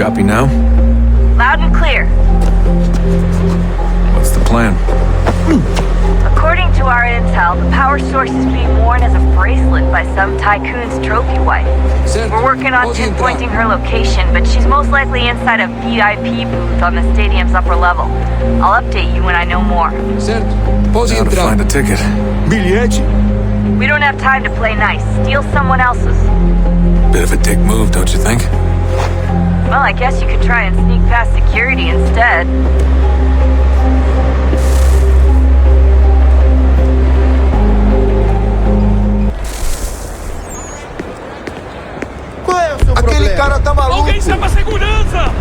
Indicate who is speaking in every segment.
Speaker 1: Copy now?
Speaker 2: Loud and clear.
Speaker 1: What's the plan?
Speaker 2: According to our intel, the power source is being worn as a bracelet by some tycoon's trophy wife. We're working on pinpointing her location, but she's most likely inside a VIP booth on the stadium's upper level. I'll update you when I know more.
Speaker 3: Certo. Pode
Speaker 1: How to
Speaker 3: entrar.
Speaker 1: find a ticket.
Speaker 3: Bilhete?
Speaker 2: We don't have time to play nice. Steal someone else's.
Speaker 1: Bit of a dick move, don't you think?
Speaker 2: Well, I guess you could try and sneak past security instead.
Speaker 4: Qual é o seu
Speaker 3: Aquele
Speaker 4: problema?
Speaker 3: cara tá maluco.
Speaker 5: Alguém chama a segurança!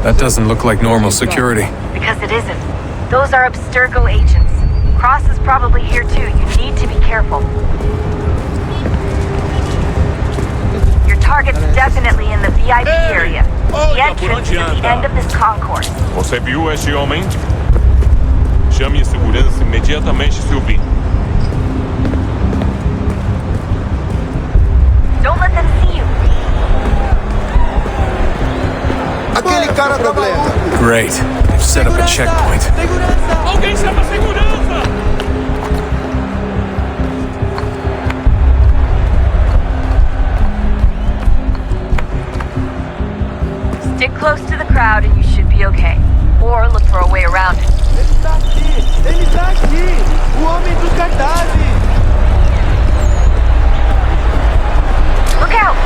Speaker 1: That doesn't look like normal security.
Speaker 2: Because it isn't. Those are Abstergo agents. Cross is probably here too. You need to be careful. Your target's definitely in the VIP area. The
Speaker 5: Olha por
Speaker 2: entrance
Speaker 5: onde
Speaker 2: is at the
Speaker 5: anda.
Speaker 2: end of this concourse.
Speaker 5: Você viu este homem? Chame a segurança imediatamente se ouvir.
Speaker 2: Don't let them see you.
Speaker 3: Aquele cara tá maluco.
Speaker 1: Great. They've set up a checkpoint.
Speaker 4: Segurança!
Speaker 5: Alguém chama a segurança!
Speaker 2: Stick close to the crowd and you should be okay. Or look for a way around it.
Speaker 4: Ele tá aqui! Ele tá aqui! O homem dos cartazes!
Speaker 2: Look out!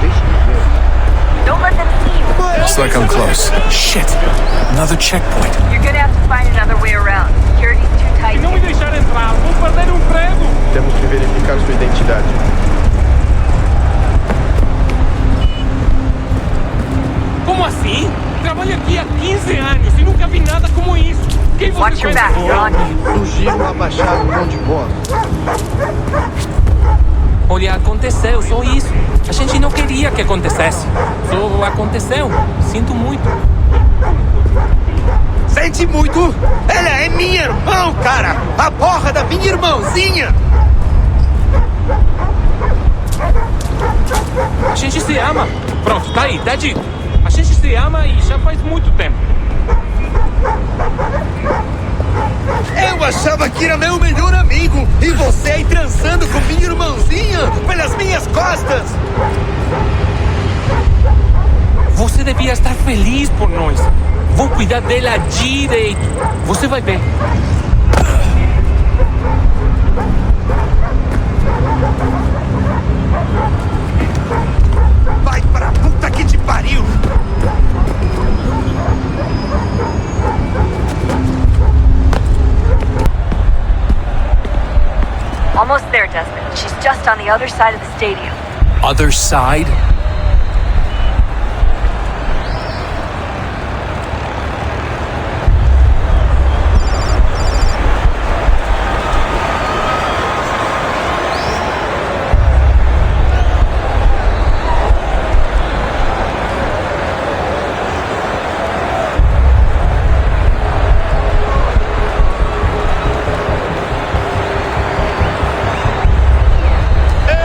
Speaker 4: Deixa eu ver.
Speaker 2: Don't let them see you.
Speaker 1: Looks like I'm close. Shit. Another checkpoint.
Speaker 2: You're gonna have to find another way around. Security's too tight.
Speaker 5: Se não me deixar entrar, vou perder um emprego!
Speaker 4: Temos que verificar sua identidade.
Speaker 5: Como assim? Trabalho aqui há 15 anos e nunca vi nada como isso. Quem você
Speaker 2: Watch your
Speaker 5: pensa
Speaker 2: back,
Speaker 5: que
Speaker 2: you're
Speaker 5: sou?
Speaker 2: on me.
Speaker 4: Surgiram abaixar o mão de bola.
Speaker 6: Olha, aconteceu, só isso. A gente não queria que acontecesse. Só aconteceu. Sinto muito.
Speaker 3: Sente muito? Ela é minha irmã, cara. A porra da minha irmãzinha.
Speaker 6: A gente se ama. Pronto, tá aí, tá dito. A gente se ama e já faz muito tempo.
Speaker 3: Eu achava que era meu melhor amigo. E você aí transando com minha irmãzinha pelas minhas costas.
Speaker 6: Você devia estar feliz por nós. Vou cuidar dela direito. Você vai ver.
Speaker 3: Vai pra puta que te pariu.
Speaker 2: Almost there, Desmond. She's just on the other side of the stadium.
Speaker 1: Other side?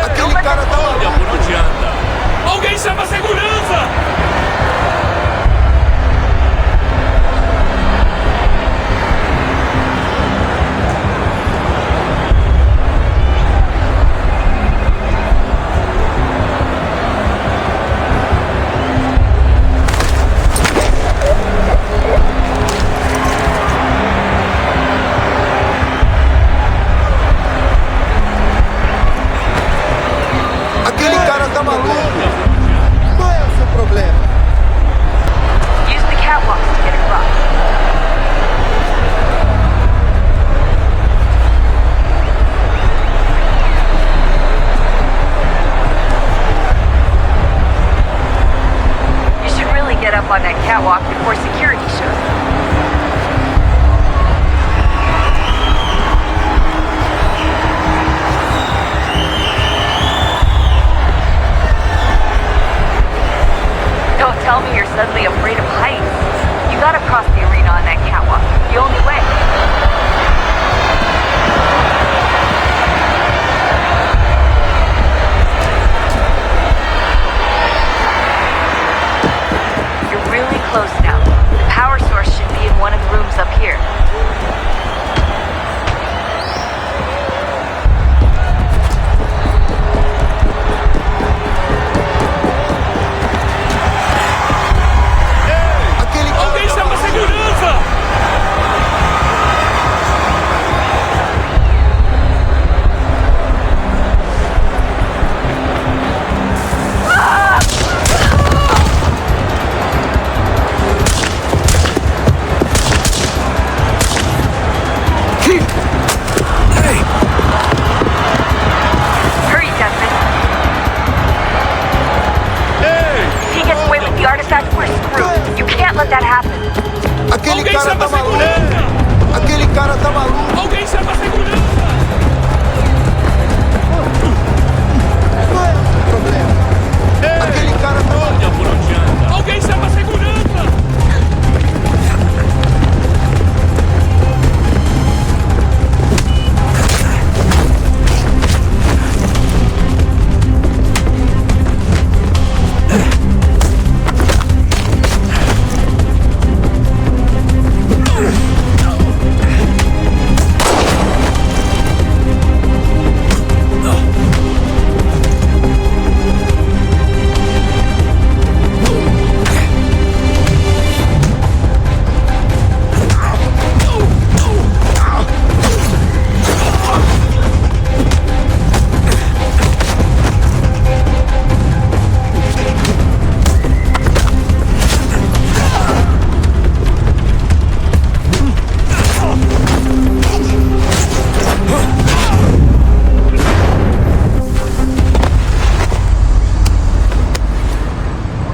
Speaker 3: Aquele cara tá
Speaker 5: Olha
Speaker 3: maluco.
Speaker 5: por onde anda. Alguém chama a segurança!
Speaker 3: Aquele cara tá maluco.
Speaker 4: Qual é o seu problema?
Speaker 2: Use the catwalks to get across. You should really get up on that catwalk before security shows up. Don't tell me you're suddenly afraid of heights. You gotta cross the arena on that catwalk. The only way.
Speaker 4: Aquele
Speaker 5: Alguém
Speaker 4: cara
Speaker 5: chama
Speaker 4: tá
Speaker 5: a
Speaker 4: maluco.
Speaker 5: segurança!
Speaker 4: Aquele cara tá maluco.
Speaker 5: Alguém chama a segurança!
Speaker 4: Qual é o problema? Aquele cara tá maluco.
Speaker 5: Olha por onde anda! Alguém chama a segurança!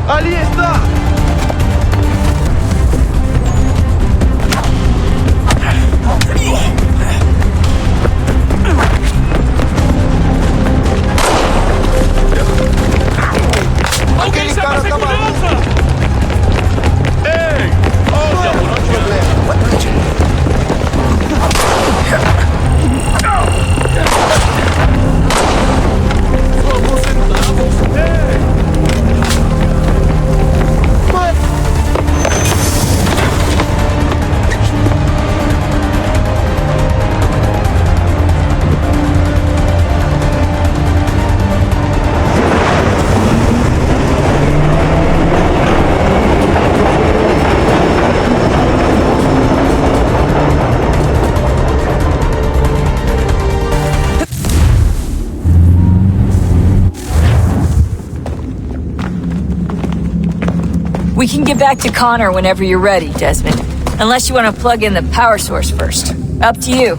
Speaker 4: Ali está!
Speaker 5: Alguém chama a
Speaker 4: cara tá
Speaker 5: segurança! Ei!
Speaker 4: Qual
Speaker 5: Olha
Speaker 4: é
Speaker 5: por
Speaker 4: o
Speaker 5: onde anda!
Speaker 4: problema?
Speaker 5: Vamos centavos! Ei!
Speaker 4: Qual é?
Speaker 2: We can get back to Connor whenever you're ready, Desmond. Unless you want to plug in the power source first. Up to you.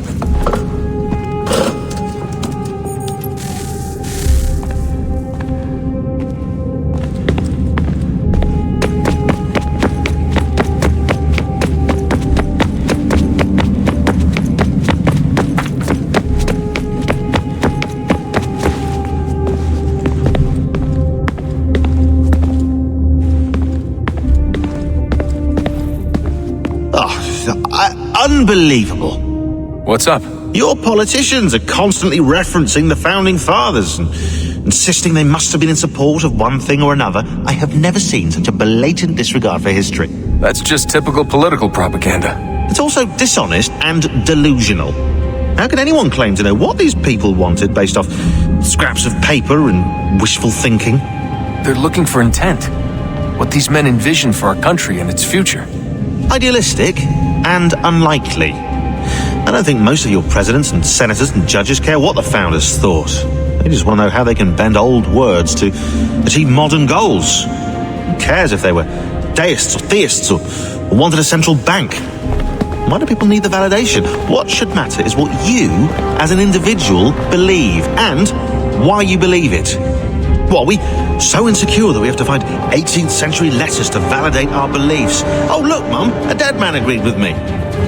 Speaker 7: Unbelievable.
Speaker 1: What's up?
Speaker 7: Your politicians are constantly referencing the Founding Fathers and insisting they must have been in support of one thing or another. I have never seen such a blatant disregard for history.
Speaker 1: That's just typical political propaganda.
Speaker 7: It's also dishonest and delusional. How can anyone claim to know what these people wanted based off scraps of paper and wishful thinking?
Speaker 1: They're looking for intent. What these men envision for our country and its future.
Speaker 7: Idealistic and unlikely. I don't think most of your presidents and senators and judges care what the founders thought. They just want to know how they can bend old words to achieve modern goals. Who cares if they were deists or theists or wanted a central bank? Why do people need the validation? What should matter is what you, as an individual, believe and why you believe it. What, are we so insecure that we have to find 18th century letters to validate our beliefs? Oh, look, Mum, a dead man agreed with me.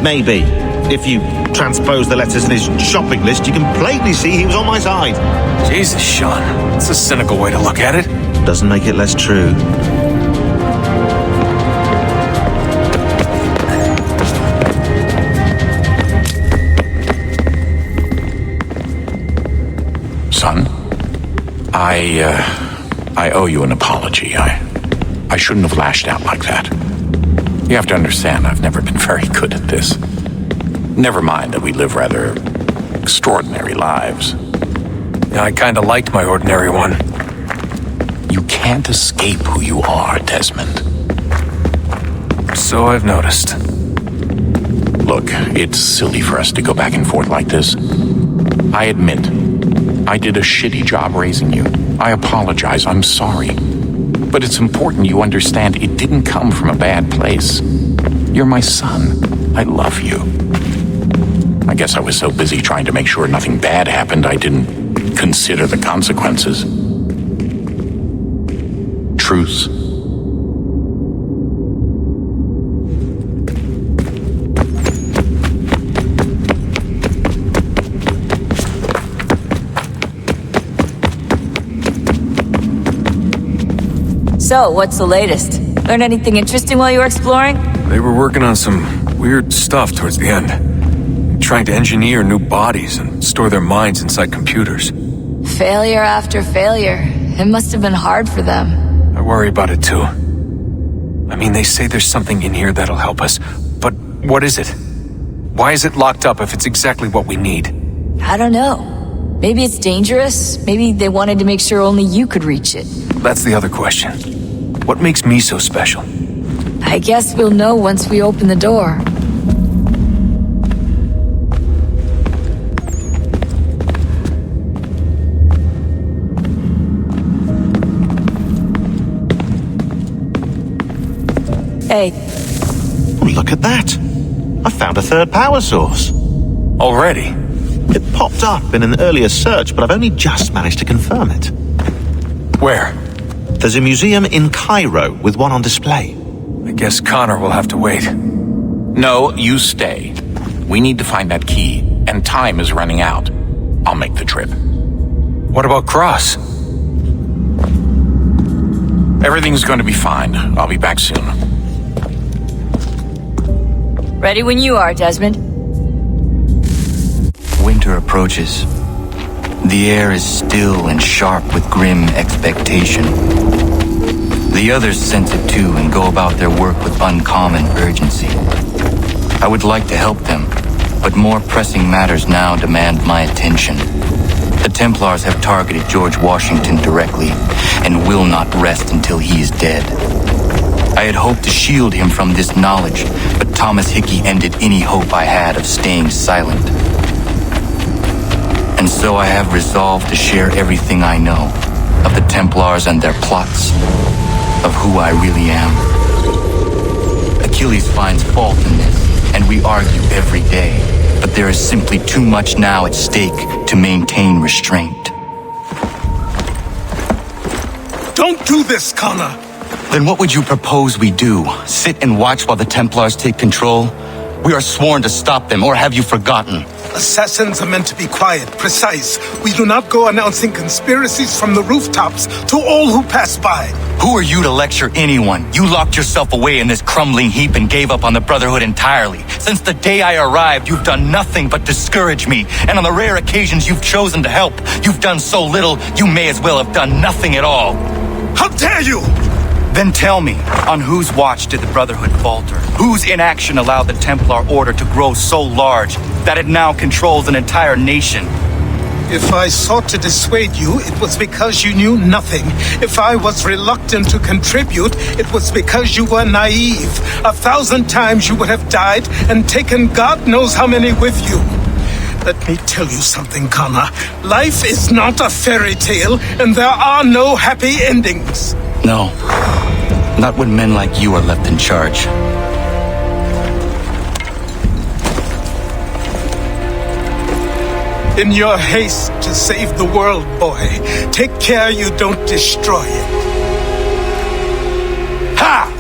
Speaker 7: Maybe. If you transpose the letters in his shopping list, you can plainly see he was on my side.
Speaker 1: Jesus, Sean. That's a cynical way to look at it.
Speaker 7: Doesn't make it less true.
Speaker 8: Son, I owe you an apology. I shouldn't have lashed out like that. You have to understand, I've never been very good at this. Never mind that we live rather extraordinary lives.
Speaker 1: Yeah, I kinda liked my ordinary one.
Speaker 8: You can't escape who you are, Desmond.
Speaker 1: So I've noticed.
Speaker 8: Look, it's silly for us to go back and forth like this. I admit, I did a shitty job raising you. I apologize, I'm sorry. But it's important you understand it didn't come from a bad place. You're my son. I love you. I guess I was so busy trying to make sure nothing bad happened, I didn't consider the consequences. Truce.
Speaker 2: So, what's the latest? Learn anything interesting while you were exploring?
Speaker 1: They were working on some weird stuff towards the end. Trying to engineer new bodies and store their minds inside computers.
Speaker 2: Failure after failure. It must have been hard for them.
Speaker 1: I worry about it too. I mean, they say there's something in here that'll help us, but what is it? Why is it locked up if it's exactly what we need?
Speaker 2: I don't know. Maybe it's dangerous. Maybe they wanted to make sure only you could reach it.
Speaker 1: That's the other question. What makes me so special?
Speaker 2: I guess we'll know once we open the door. Hey.
Speaker 7: Oh, look at that. I found a third power source.
Speaker 1: Already?
Speaker 7: It popped up in an earlier search, but I've only just managed to confirm it.
Speaker 1: Where?
Speaker 7: There's a museum in Cairo with one on display.
Speaker 1: I guess Connor will have to wait.
Speaker 8: No, you stay. We need to find that key, and time is running out. I'll make the trip.
Speaker 1: What about Cross?
Speaker 8: Everything's going to be fine. I'll be back soon.
Speaker 2: Ready when you are, Desmond.
Speaker 9: Winter approaches. The air is still and sharp with grim expectation. The others sense it too and go about their work with uncommon urgency. I would like to help them, but more pressing matters now demand my attention. The Templars have targeted George Washington directly and will not rest until he is dead. I had hoped to shield him from this knowledge, but Thomas Hickey ended any hope I had of staying silent. And so I have resolved to share everything I know of the Templars and their plots, of who I really am. Achilles finds fault in this, and we argue every day, but there is simply too much now at stake to maintain restraint.
Speaker 3: Don't do this, Connor!
Speaker 9: Then what would you propose we do? Sit and watch while the Templars take control? We are sworn to stop them, or have you forgotten?
Speaker 3: Assassins are meant to be quiet, precise. We do not go announcing conspiracies from the rooftops to all who pass by.
Speaker 9: Who are you to lecture anyone? You locked yourself away in this crumbling heap and gave up on the Brotherhood entirely. Since the day I arrived, you've done nothing but discourage me. And on the rare occasions you've chosen to help, you've done so little, you may as well have done nothing at all.
Speaker 3: How dare you!
Speaker 9: Then tell me, on whose watch did the Brotherhood falter? Whose inaction allowed the Templar Order to grow so large that it now controls an entire nation?
Speaker 3: If I sought to dissuade you, it was because you knew nothing. If I was reluctant to contribute, it was because you were naive. 1,000 times you would have died and taken God knows how many with you. Let me tell you something, Connor. Life is not a fairy tale, and there are no happy endings.
Speaker 9: No, not when men like you are left in charge.
Speaker 3: In your haste to save the world, boy, take care you don't destroy it. Ha!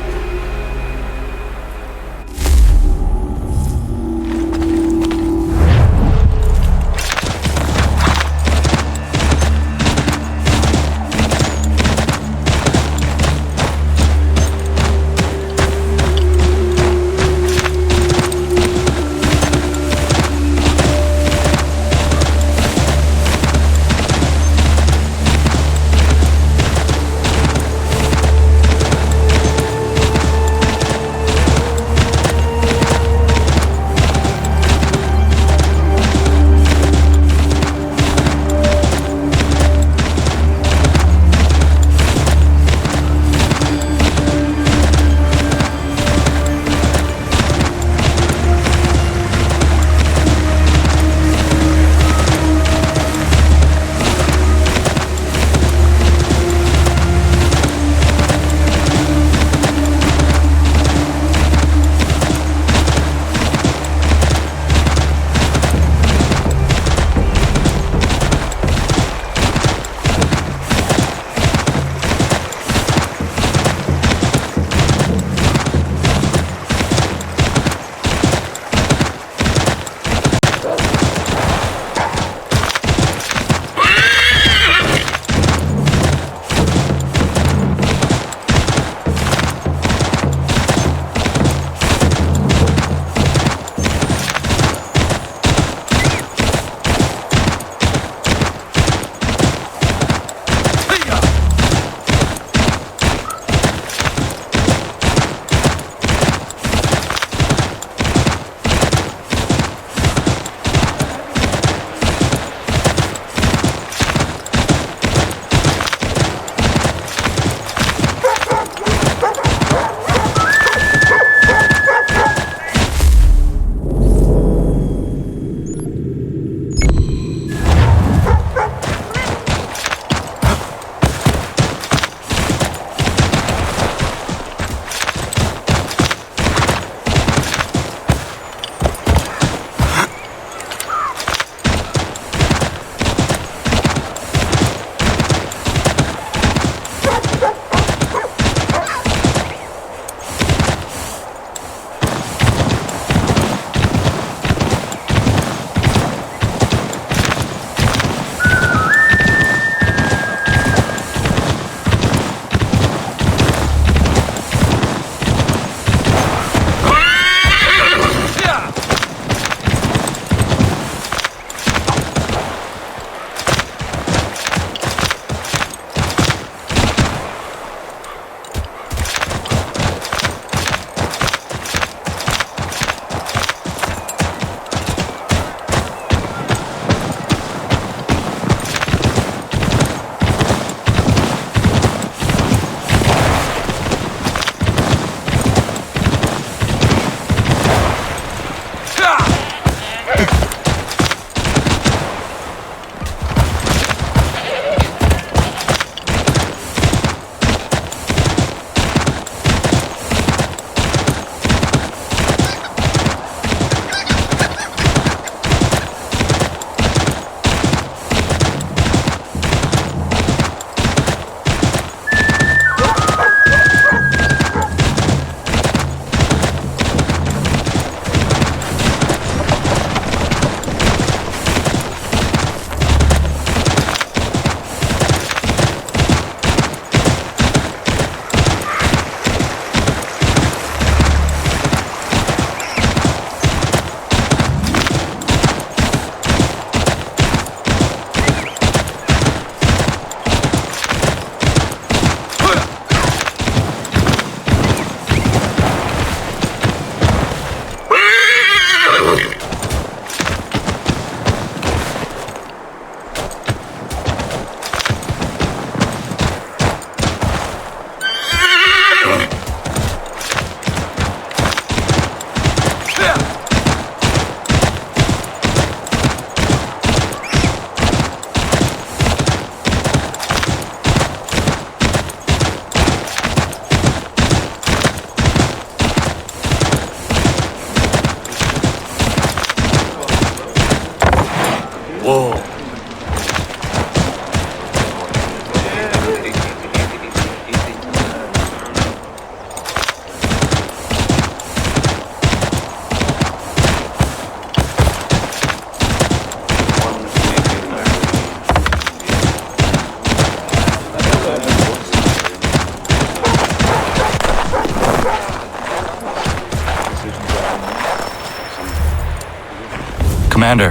Speaker 9: Commander.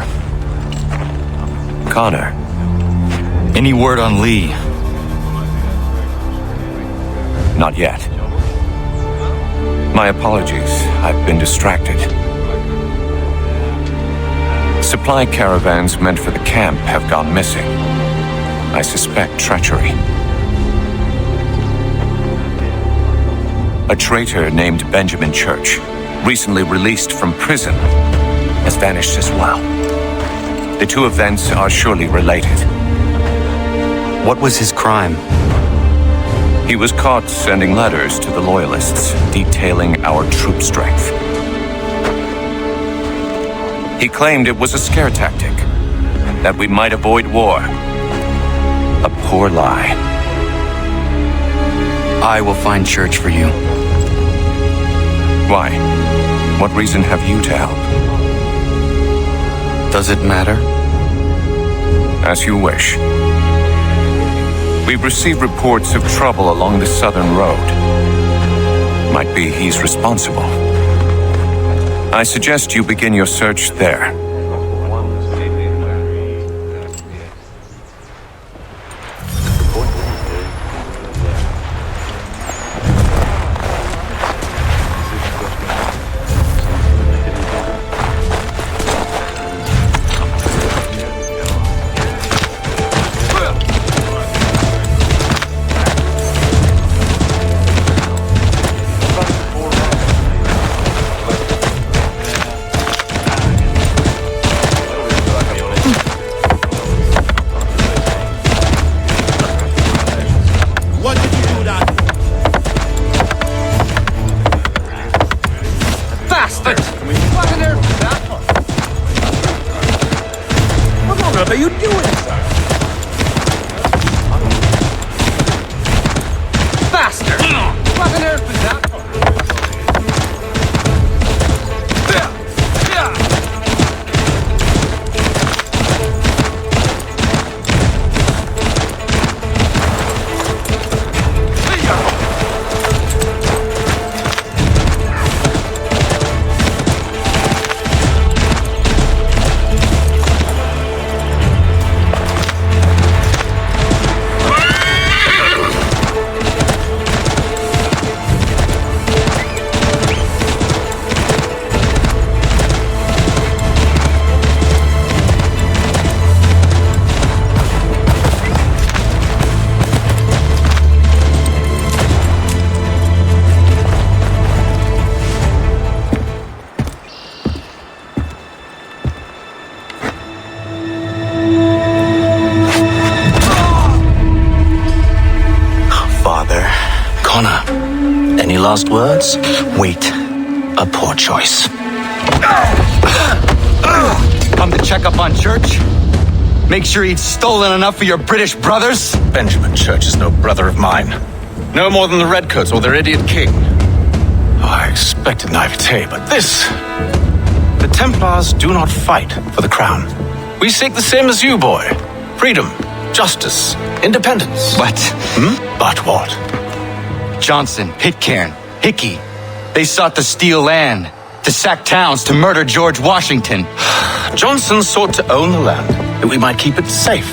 Speaker 1: Connor.
Speaker 9: Any word on Lee?
Speaker 1: Not yet. My apologies. I've been distracted. Supply caravans meant for the camp have gone missing. I suspect treachery. A traitor named Benjamin Church, recently released from prison, has vanished as well. The two events are surely related.
Speaker 9: What was his crime?
Speaker 1: He was caught sending letters to the Loyalists detailing our troop strength. He claimed it was a scare tactic, that we might avoid war. A poor lie.
Speaker 9: I will find Church for you.
Speaker 1: Why? What reason have you to help?
Speaker 9: Does it matter?
Speaker 1: As you wish. We've received reports of trouble along the southern road. Might be he's responsible. I suggest you begin your search there.
Speaker 10: Last words? Wait. A poor choice.
Speaker 9: Come to check up on Church? Make sure he'd stolen enough for your British brothers?
Speaker 10: Benjamin Church is no brother of mine. No more than the Redcoats or their idiot king. Oh, I expected naivete, but this... The Templars do not fight for the crown. We seek the same as you, boy. Freedom, justice, independence.
Speaker 9: But?
Speaker 10: But what?
Speaker 9: Johnson, Pitcairn, Hickey. They sought to steal land, to sack towns, to murder George Washington.
Speaker 10: Johnson sought to own the land, that we might keep it safe.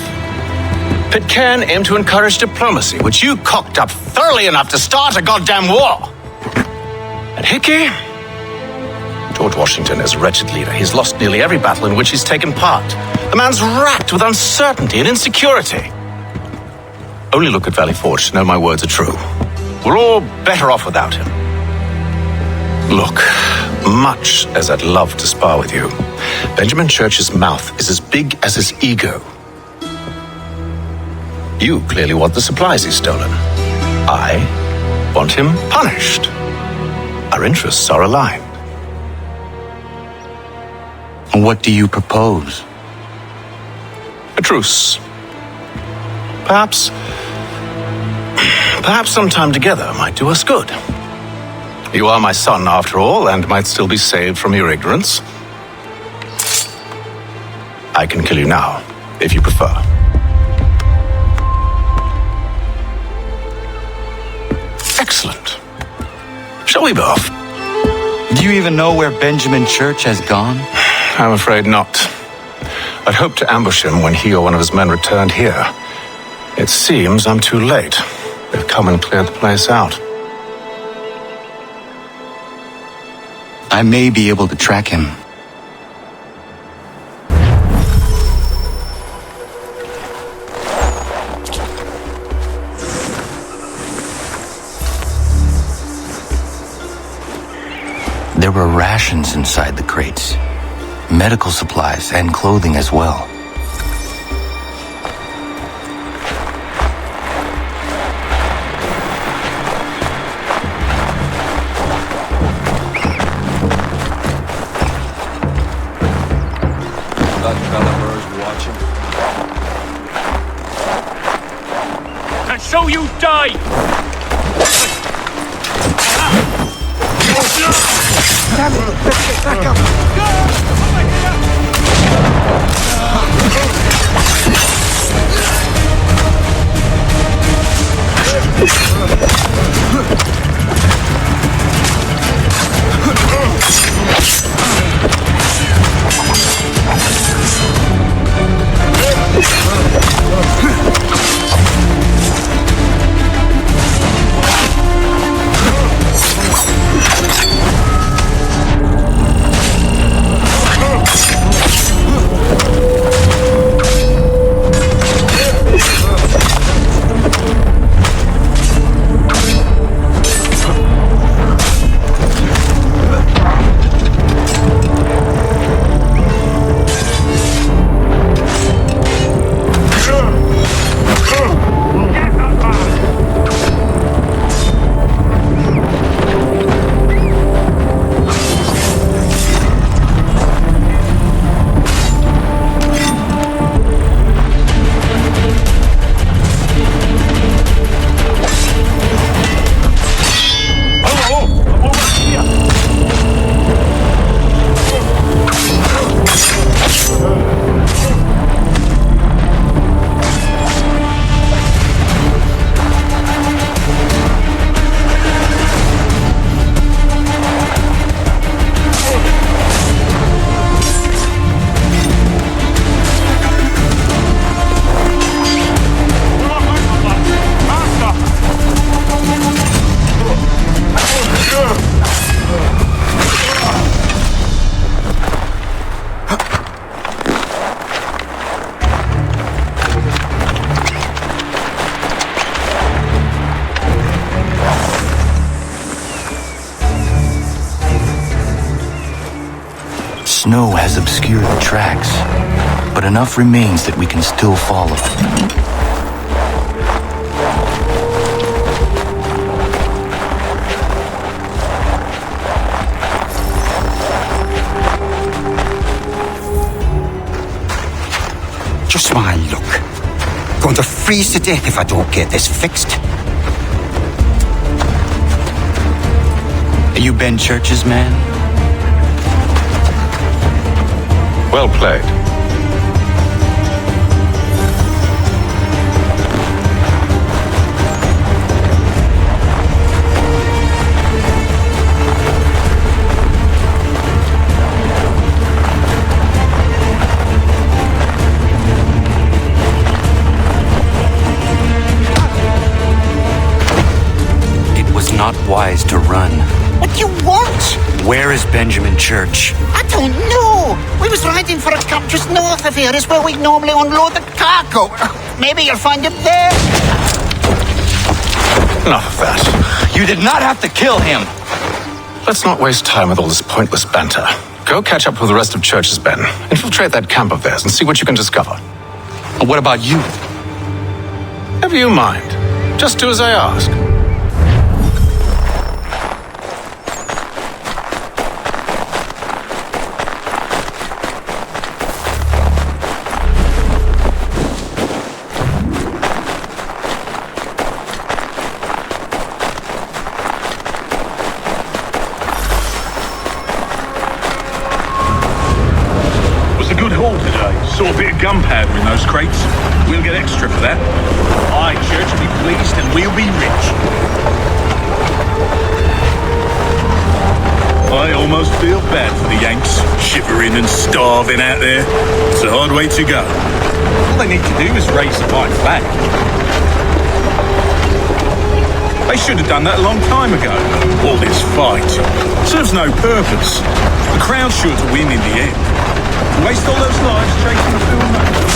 Speaker 10: Pitcairn aimed to encourage diplomacy, which you cocked up thoroughly enough to start a goddamn war. And Hickey? George Washington is a wretched leader. He's lost nearly every battle in which he's taken part. The man's racked with uncertainty and insecurity. Only look at Valley Forge to know my words are true. We're all better off without him. Look, much as I'd love to spar with you, Benjamin Church's mouth is as big as his ego. You clearly want the supplies he's stolen. I want him punished. Our interests are aligned.
Speaker 9: What do you propose?
Speaker 10: A truce. Perhaps some time together might do us good. You are my son, after all, and might still be saved from your ignorance. I can kill you now, if you prefer. Excellent. Shall we be off?
Speaker 9: Do you even know where Benjamin Church has gone?
Speaker 10: I'm afraid not. I'd hoped to ambush him when he or one of his men returned here. It seems I'm too late. They've come and cleared the place out.
Speaker 9: I may be able to track him. There were rations inside the crates, medical supplies and clothing as well.
Speaker 5: And so you die!
Speaker 4: Damn it! Let's get back up!
Speaker 9: Snow has obscured the tracks, but enough remains that we can still follow.
Speaker 11: Just my luck. Going to freeze to death if I don't get this fixed.
Speaker 9: Are you Ben Church's man?
Speaker 10: Well played.
Speaker 9: It was not wise to run.
Speaker 11: What do you want?
Speaker 9: Where is Benjamin Church?
Speaker 11: I don't know. We was riding for a camp just north of here. Is where we normally unload the cargo. Maybe you'll find him there.
Speaker 10: Enough of that.
Speaker 9: You did not have to kill him.
Speaker 10: Let's not waste time with all this pointless banter. Go catch up with the rest of Church's men. Infiltrate that camp of theirs and see what you can discover.
Speaker 9: And what about you?
Speaker 10: Never you mind. Just do as I ask.
Speaker 12: Saw a bit of gunpowder in those crates. We'll get extra for that. Aye, Church will be pleased and we'll be rich. Aye, almost feel bad for the Yanks, shivering and starving out there. It's a hard way to go. All they need to do is raise the white flag. They should have done that a long time ago. All this fight serves no purpose. The crowd's sure to win in the end. Waste all those lives chasing the film match.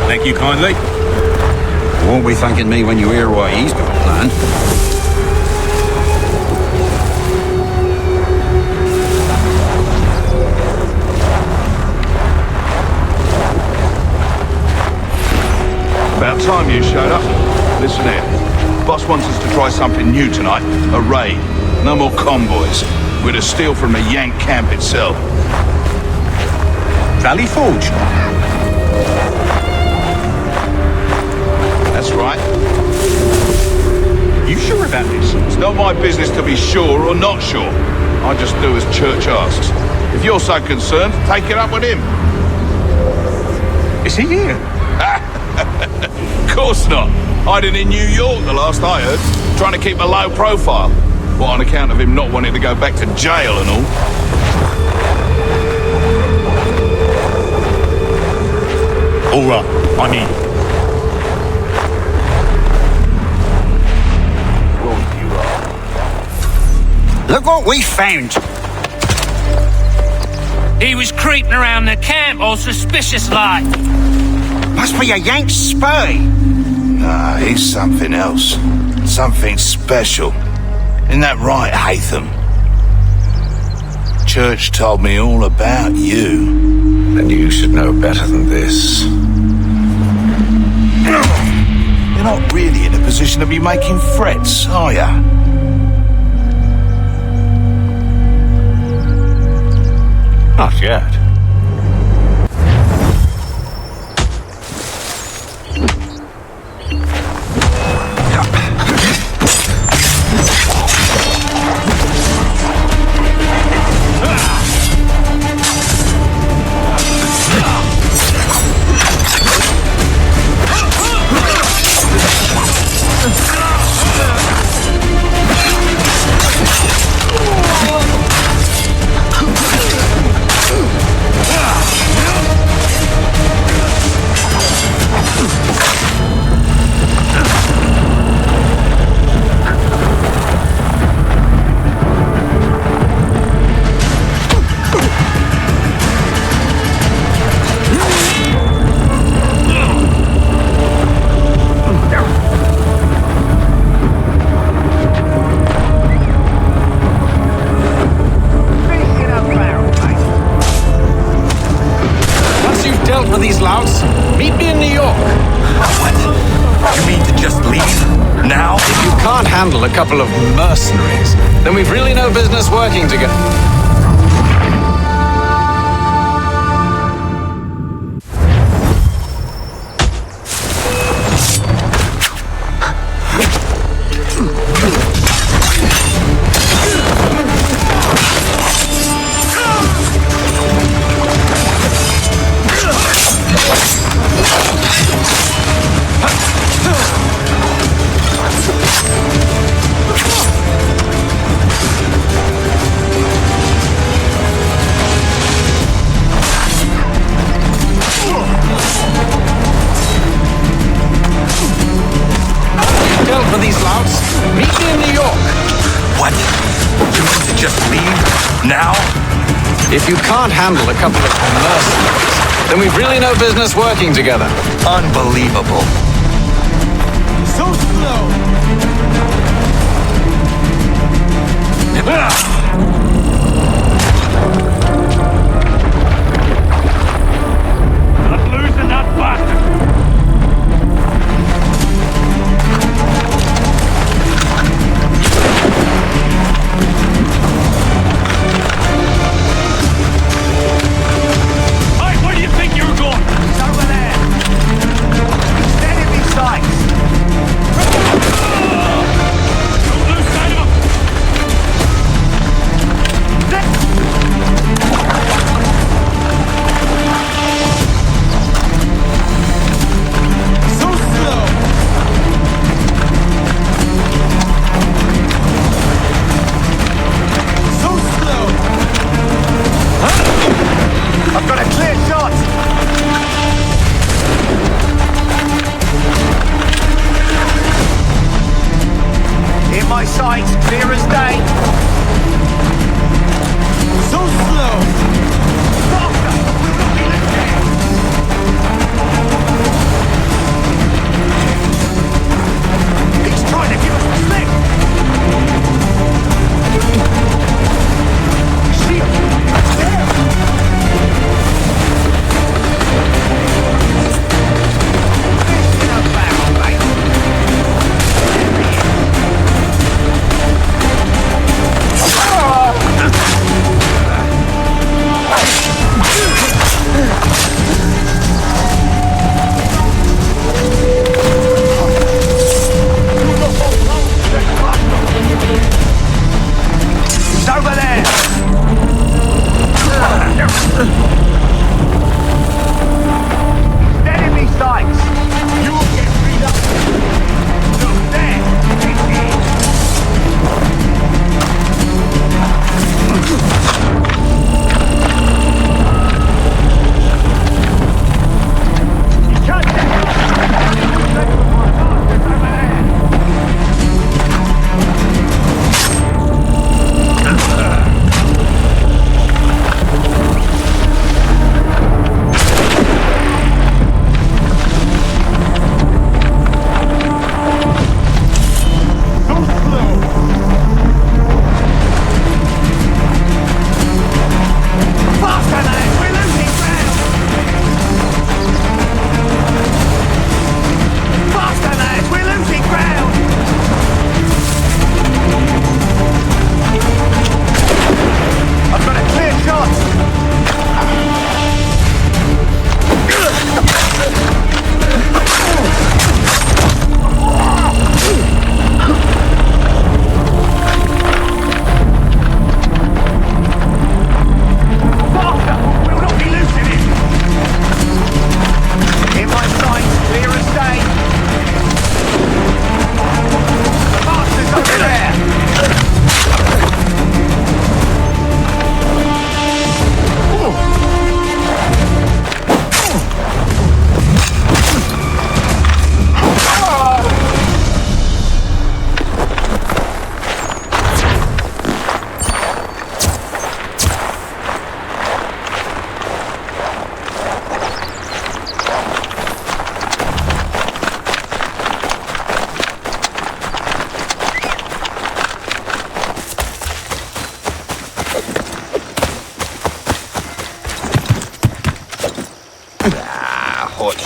Speaker 12: Thank you kindly.
Speaker 13: Won't be thanking me when you hear what he's got planned.
Speaker 12: About time you showed up. Listen here. Boss wants us to try something new tonight. A raid. No more convoys. We're to steal from the Yank camp itself. Valley Forge? That's right. You sure about this? It's not my business to be sure or not sure. I just do as Church asks. If you're so concerned, take it up with him. Is he here? Of course not. Hiding in New York, the last I heard. Trying to keep a low profile. What, on account of him not wanting to go back to jail and all? All right, I'm in.
Speaker 11: Look what we found.
Speaker 14: He was creeping around the camp all suspicious like.
Speaker 11: Must be a Yank spy.
Speaker 15: Nah, he's something else. Something special. Isn't that right, Hatham? Church told me all about you.
Speaker 10: And you should know better than this.
Speaker 15: You're not really in a position to be making threats, are ya?
Speaker 10: Not yet.
Speaker 13: A couple of mercenaries, then we've really no business working together. If you can't handle a couple of mercenaries, then we've really no business working together.
Speaker 15: Unbelievable.
Speaker 4: So slow.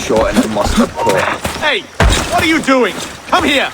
Speaker 16: short and a mustard pot.
Speaker 5: Hey, what are you doing? Come here!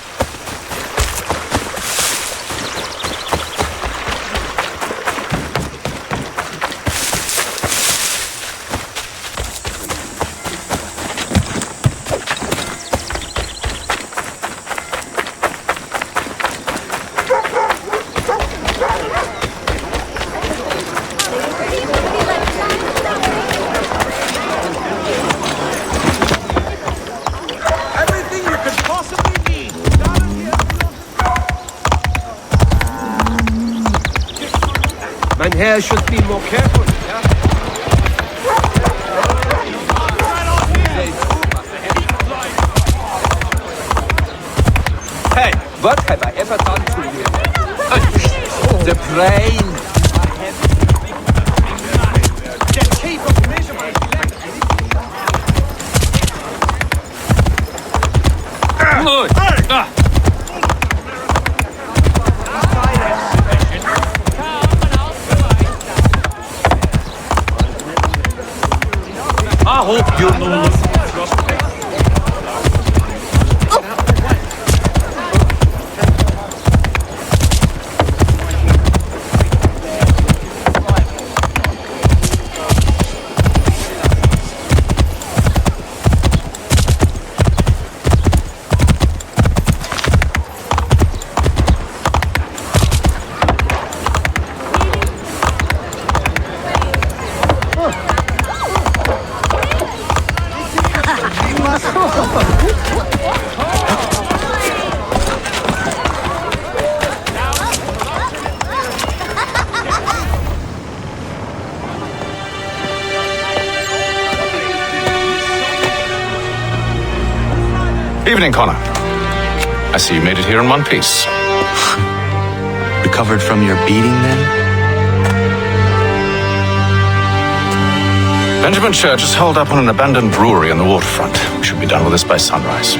Speaker 16: Mein Herr should be more careful. Hey, what have I ever done to you? The brain. The chief of measurement.
Speaker 5: I hope you know.
Speaker 10: Evening, Connor. I see you made it here in one piece.
Speaker 9: Recovered from your beating, then?
Speaker 10: Benjamin Church is holed up on an abandoned brewery on the waterfront. We should be done with this by sunrise.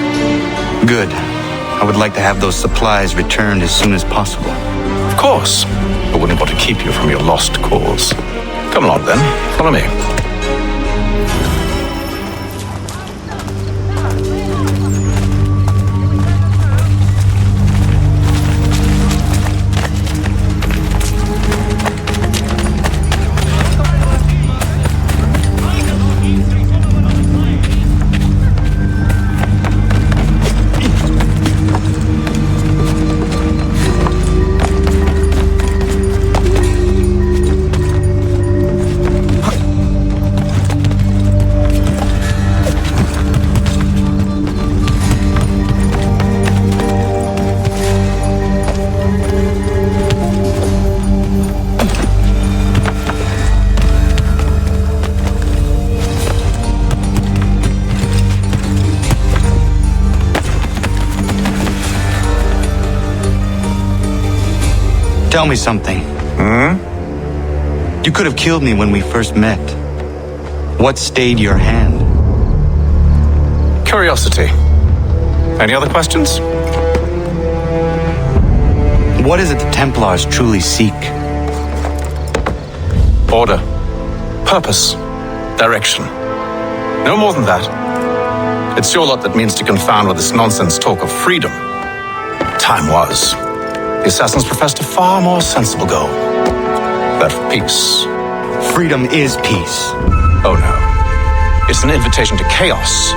Speaker 9: Good. I would like to have those supplies returned as soon as possible.
Speaker 10: Of course. I wouldn't want to keep you from your lost cause. Come along, then. Follow me.
Speaker 9: Tell me something. You could have killed me when we first met. What stayed your hand?
Speaker 10: Curiosity. Any other questions?
Speaker 9: What is it the Templars truly seek?
Speaker 10: Order. Purpose. Direction. No more than that. It's your lot that means to confound with this nonsense talk of freedom. Time was. The assassins professed a far more sensible goal. That of peace.
Speaker 9: Freedom is peace.
Speaker 10: Oh no. It's an invitation to chaos.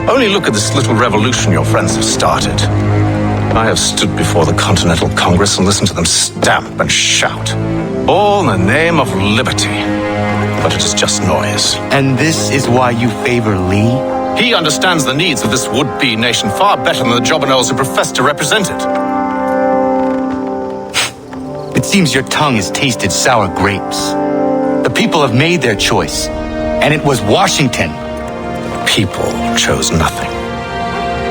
Speaker 10: Only look at this little revolution your friends have started. I have stood before the Continental Congress and listened to them stamp and shout. All in the name of liberty. But it is just noise.
Speaker 9: And this is why you favor Lee?
Speaker 10: He understands the needs of this would-be nation far better than the jobberknolls who profess to represent it.
Speaker 9: It seems your tongue has tasted sour grapes. The people have made their choice, and it was Washington.
Speaker 10: People chose nothing.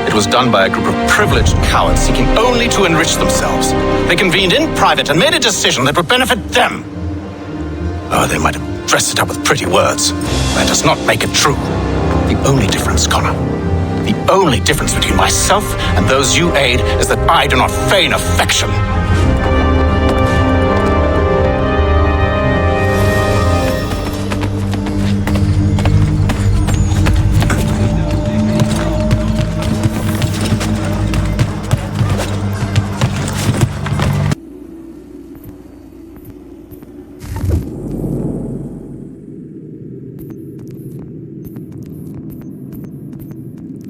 Speaker 10: It was done by a group of privileged cowards seeking only to enrich themselves. They convened in private and made a decision that would benefit them. Oh, they might have dressed it up with pretty words. That does not make it true. The only difference, Connor, the only difference between myself and those you aid is that I do not feign affection.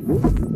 Speaker 17: Thank you.